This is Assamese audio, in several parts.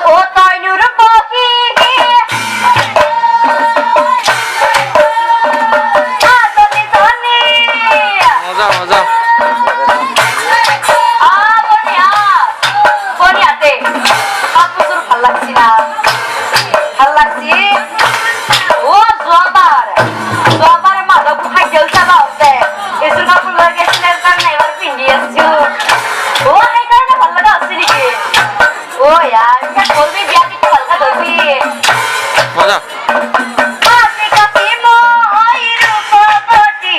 ও তৈনুর পকি মজা মজা ভাল লাগছি না ভাল লাগছি ও জোয়াবারে মাধব খাই জল চালা হচ্ছে এসুর কাপড় লয়ে গেছিলেন কারণ এবার পিন্ডি আসছো ও এই কারণে ভাল লাগা হচ্ছে নাকি ও यार क्या করবি বিয়া দিতে হালকা ধরবি মজা কাছে কাছে মই রূপবতী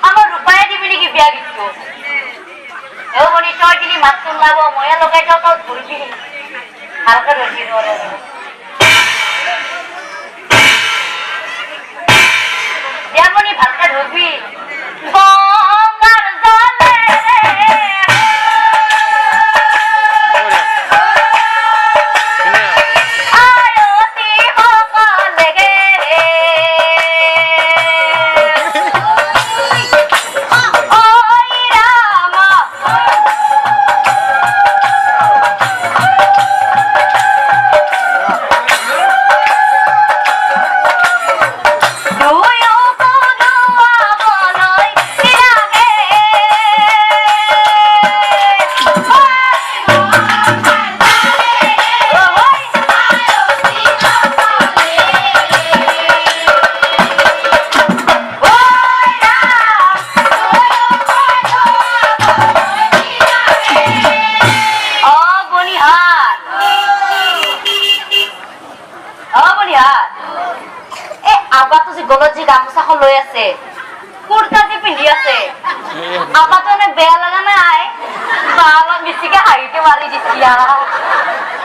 আমার রূপায় দিবি নাকি বিয়া গিট্টু এও মনি তই দিলি মাত শুনলাব ময়া লগাই যাও তই ধরবি হালকা ধরবি ধরে যেমনি ভালকা ধরবি গঙ্গার জলে গলজি গামোচাখন লৈ আছে কুৰ্তা যে পিন্ধি আছে আমাক মানে বেয়া লগা নাই অলপ বেছিকে হাঁহিতে মাৰি দিছি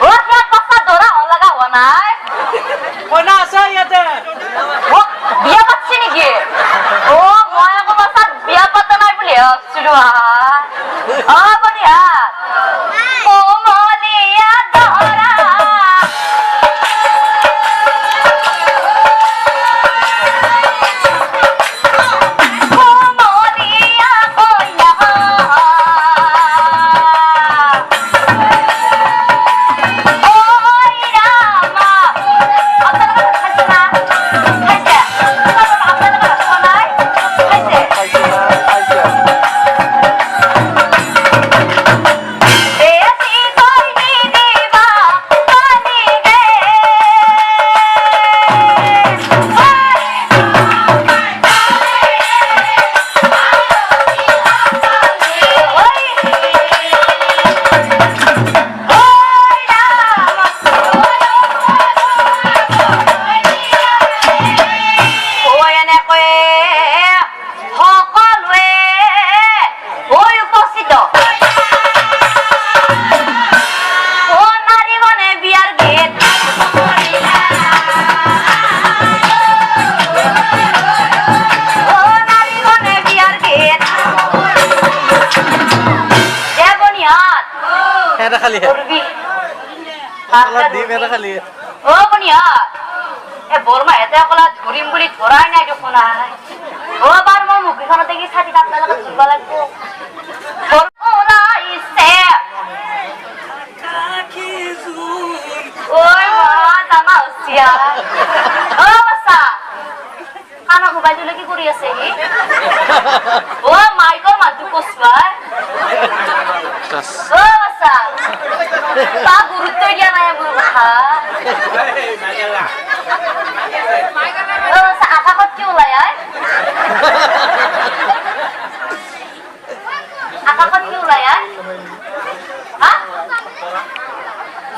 ও কিয় পাছা দৰা লগা হোৱা নাই কইনা আছে ইয়াতে বিয়া পাতছি নেকি ও মই আকৌ পাছাত বিয়া পাতা নাই বুলি ভাবছিলো বঢ়িয়া কোমলীয়া দৰা এটা খালি করবি আল্লাহ দিম এটা খালি ও বনিয়া এ বর্মা এতে অকলা ধরিম বুলি ধরাই নাই দেখোন আই ও বার মো মুখখান থেকে ছাতি কাটলা লাগা ধরবা লাগবো বর্মা ইসে ওই মা জামা হসিয়া ও বাসা খানা মোবাইল কি করি আছে ও মাইকর মাতু চাচ অ বাছা তা গুৰুত্ব দিয়া নাই মোৰ কথা অ বাছা আকাশত কি ওলাই আই আকাশত কি ওলাই আই হা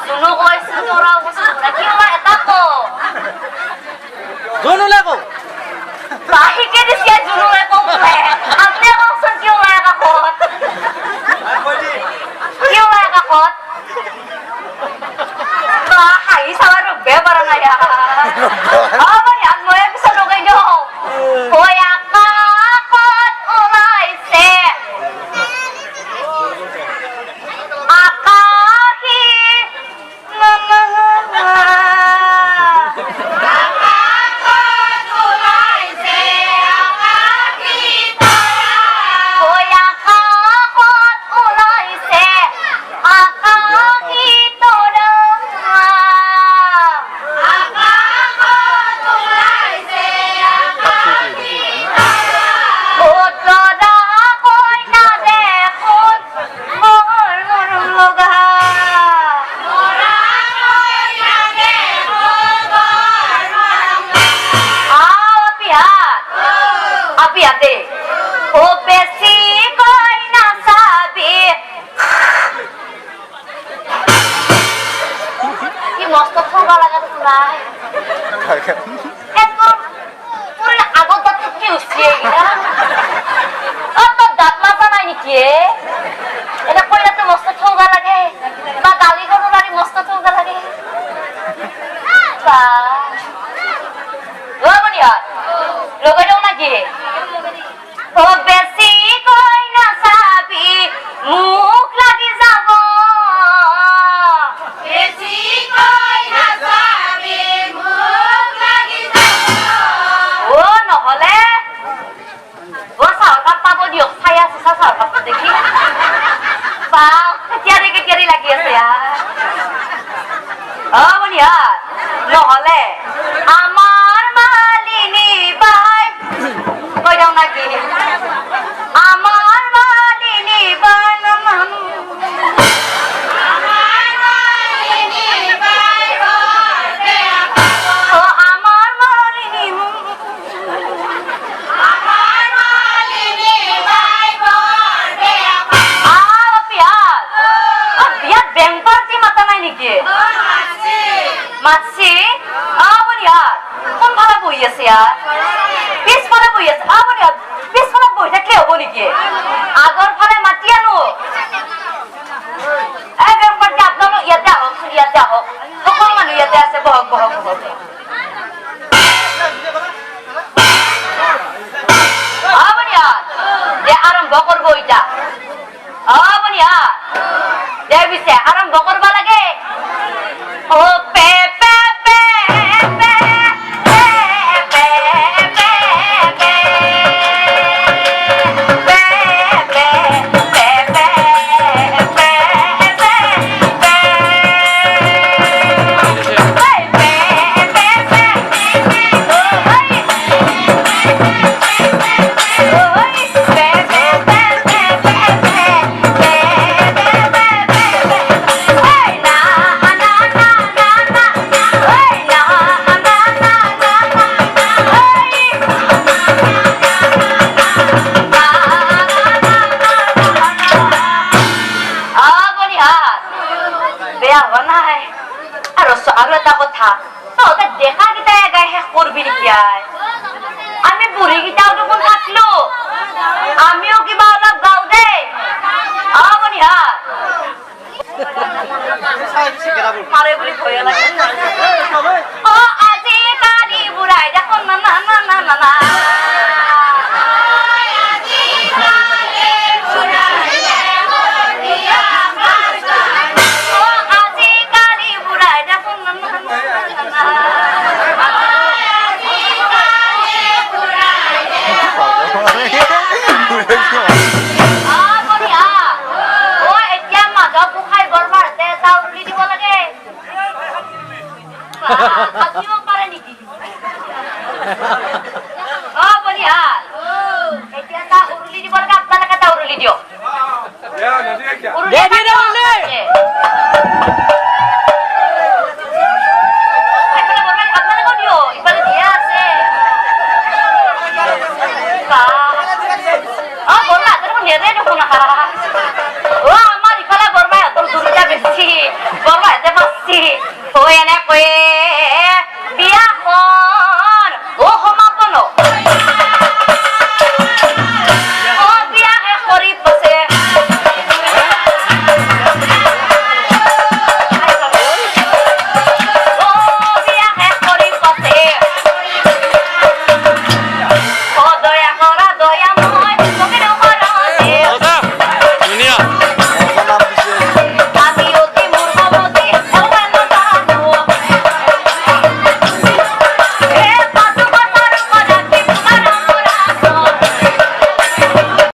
জুনু কৈছো তোৰা বস্তু কি ওলাই এটা কো জোন ওলাই কও বাহিকে দিছে জুনু ওলাই কো বোলে আপনি কওকচোন কি ওলাই আকাশত কি ওলাই আকাশত বা হাঁহি চাবা ৰখবে পাৰা নাই মানে আন মই পিছত লগাই দিওঁ ঐ আকাশত ওলাইছে আকাশী নহলে আমাৰ মালিনী বাই কৈ যাওঁ নাকি আমাৰ মালিনী বাই মাছি কোন ভাড়া বহি আছে পিছফালে বহি আছে পিছফালে বহি থাকিলে হব নেকি আগৰ ফালে মাতি আনো আপোনালোক ইয়াতে আহক সকলো মানুহ ইয়াতে আছে বহক বহক বহক আৰম্ভ কৰিব এতিয়া পিছে আৰম্ভ কৰিব লাগে ও পে পে পে পে পে পে পে আৰু এটা কথা তহঁতে দেখা কেইটা গাই শেষ কৰবি নেকি আমি বুঢ়ী কেইটাও দেখোন থাকলো আমিও কিবা অলপ গাও দেই মাৰে বুলি ভয় লাগে অ আজি কালি বুঢ়াই দেখোন না না না না না না পাৰে নেকি বঢ়িয়া এতিয়া এটা উৰুলি দিব লাগে আপোনালোকে এটা উৰুলি দিয়ক ৰে দেখুন ও আমাৰ ইফালে বৰবাই তোৰ দুৰ্গা বেশি বৰবাই তে পাচ্ছি ও এনে কয়ে